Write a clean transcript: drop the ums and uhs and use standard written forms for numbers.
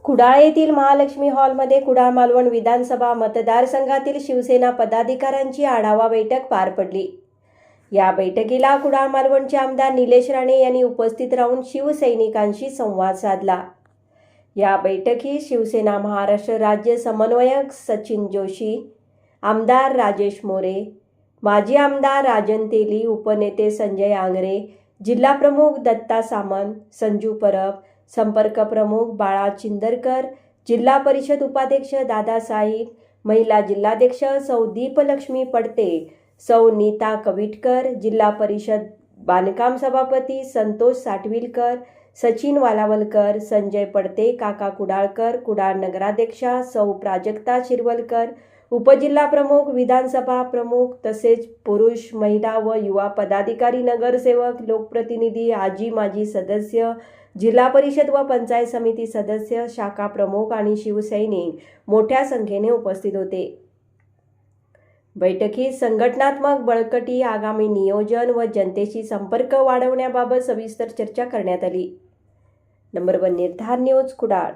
कुडाळ येथील महालक्ष्मी हॉलमध्ये कुडाळ मालवण विधानसभा मतदारसंघातील शिवसेना पदाधिकाऱ्यांची आढावा बैठक पार पडली। या बैठकीला कुडाळ मालवणचे आमदार निलेश राणे यांनी उपस्थित राहून शिवसैनिकांशी संवाद साधला। या बैठकीत शिवसेना महाराष्ट्र राज्य समन्वयक सचिन जोशी, आमदार राजेश मोरे, माजी आमदार राजन तेली, उपनेते संजय आंगरे, जिल्हा प्रमुख दत्ता सामंत, संजू परब, संपर्क प्रमुख बाळा चिंदरकर, जिल्हा परिषद उपाध्यक्ष दादासाहेब, महिला जिल्हाध्यक्ष सौ दीपलक्ष्मी पडते, सौ नीता कविटकर, जिल्हा परिषद बांधकाम सभापती संतोष साटविलकर, सचिन वालावलकर, संजय पडते, काका कुडाळकर, कुडाळ नगराध्यक्षा सौ प्राजक्ता शिरवलकर, उपजिल्हा प्रमुख, विधानसभा प्रमुख तसेच पुरुष, महिला व युवा पदाधिकारी, नगरसेवक, लोकप्रतिनिधी, आजी माजी सदस्य, जिल्हा परिषद व पंचायत समिती सदस्य, शाखा प्रमुख आणि शिवसैनिक मोठ्या संख्येने उपस्थित होते। बैठकीत संघटनात्मक बळकटी, आगामी नियोजन व जनतेशी संपर्क वाढवण्याबाबत सविस्तर चर्चा करण्यात आली। नंबर 1 निर्धार न्यूज कुडाळ।